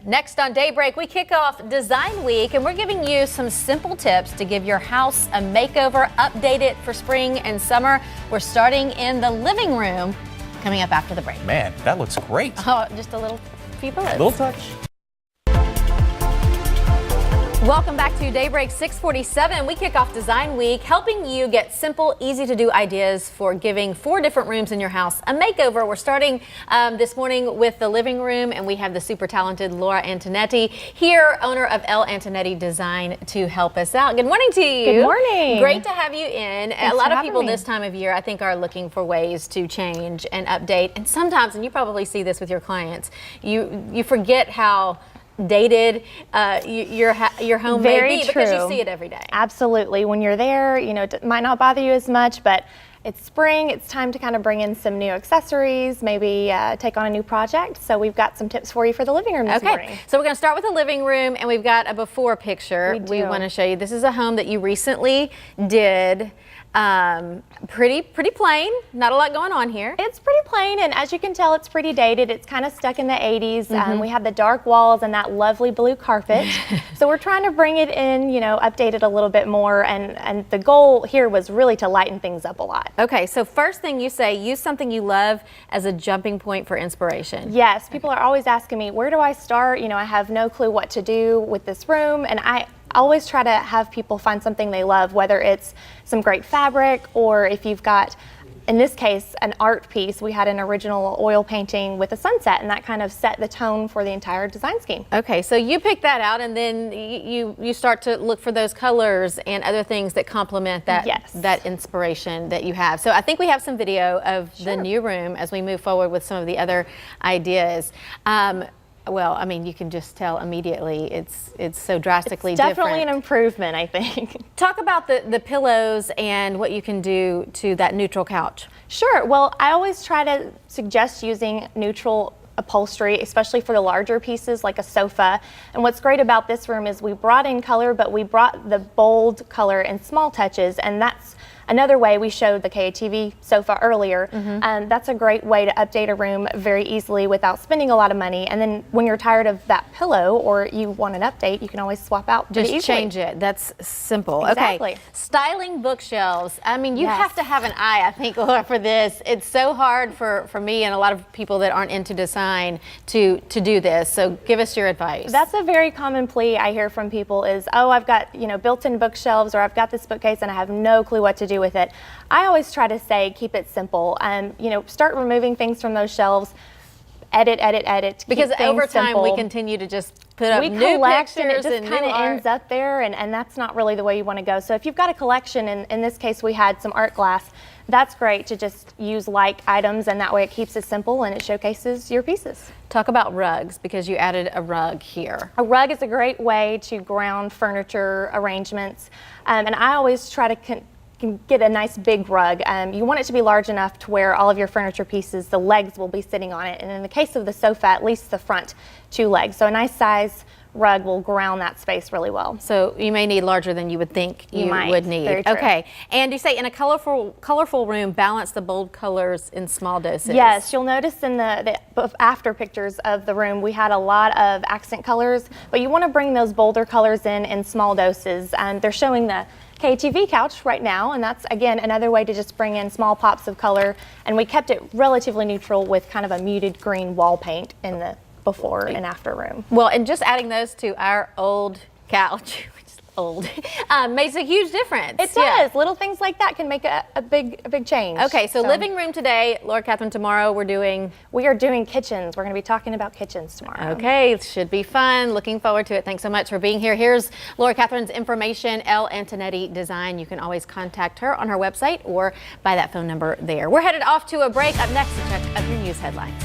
Next on Daybreak, we kick off Design Week, and we're giving you some simple tips to give your house a makeover, update it for spring and summer. We're starting in the living room, coming up after the break. Man, that looks great. Oh, just a few bullets. Little touch. Welcome back to Daybreak 647. We kick off Design Week, helping you get simple, easy to do ideas for giving 4 different rooms in your house a makeover. We're starting this morning with the living room, and we have the super talented Laura Antonetti here, owner of Antonetti Design, to help us out. Good morning to you. Good morning. Great to have you in. Thanks a lot for of people having me. this time of year, I think, are looking for ways to change and update. And sometimes, and you probably see this with your clients, you forget how dated your home Very may be because you true. see it every day. Absolutely. When you're there, it might not bother you as much, but it's spring. It's time to kind of bring in some new accessories, maybe take on a new project. So we've got some tips for you for the living room this morning. So we're going to start with the living room, and we've got a before picture. We want to show you. This is a home that you recently did. Pretty plain, not a lot going on here. It's pretty plain, and as you can tell, it's pretty dated. It's kind of stuck in the 80s. We have the dark walls and that lovely blue carpet. So we're trying to bring it in, update it a little bit more, and the goal here was really to lighten things up a lot. Okay, so first thing you say, use something you love as a jumping point for inspiration. Yes, people are always asking me, where do I start? I have no clue what to do with this room, and I always try to have people find something they love, whether it's some great fabric or if you've got, in this case, an art piece. We had an original oil painting with a sunset, and that kind of set the tone for the entire design scheme. Okay, so you pick that out, and then you start to look for those colors and other things that complement that that inspiration that you have. So I think we have some video of the new room as we move forward with some of the other ideas. Well, I mean, you can just tell immediately it's so drastically different. Definitely an improvement, I think. Talk about the pillows and what you can do to that neutral couch. Sure. Well, I always try to suggest using neutral upholstery, especially for the larger pieces like a sofa. And what's great about this room is we brought in color, but we brought the bold color in small touches, and that's another way. We showed the KATV sofa earlier, and that's a great way to update a room very easily without spending a lot of money. And then when you're tired of that pillow or you want an update, you can always swap out. Just change it. That's simple. Exactly. Okay. Styling bookshelves. I mean, you have to have an eye, I think, Laura, for this. It's so hard for me and a lot of people that aren't into design to do this. So give us your advice. That's a very common plea I hear from people is, oh, I've got built-in bookshelves, or I've got this bookcase and I have no clue what to do with it. I always try to say keep it simple. Start removing things from those shelves. Edit. Because over time simple. we continue to just put up we new collect, pictures and it just kind of ends up there, and that's not really the way you want to go. So if you've got a collection, and in this case we had some art glass, that's great to just use like items, and that way it keeps it simple and it showcases your pieces. Talk about rugs, because you added a rug here. A rug is a great way to ground furniture arrangements, and I always try to get a nice big rug. You want it to be large enough to where all of your furniture pieces, the legs will be sitting on it, and in the case of the sofa, at least the front 2 legs. So a nice size rug will ground that space really well. So you may need larger than you would think you would need. Very true. Okay, and you say in a colorful room, balance the bold colors in small doses. Yes, you'll notice in the after pictures of the room, we had a lot of accent colors, but you want to bring those bolder colors in small doses. And they're showing the KATV couch right now, and that's again another way to just bring in small pops of color, and we kept it relatively neutral with kind of a muted green wall paint in the before and after room. Well, and just adding those to our old couch, which is old, makes a huge difference. It does. Little things like that can make a big change. Okay, so living room today, Laura Catherine, tomorrow we are doing kitchens. We're going to be talking about kitchens tomorrow. Okay, should be fun. Looking forward to it. Thanks so much for being here. Here's Laura Catherine's information, Antonetti Design. You can always contact her on her website or by that phone number there. We're headed off to a break. Up next, a check of your news headlines.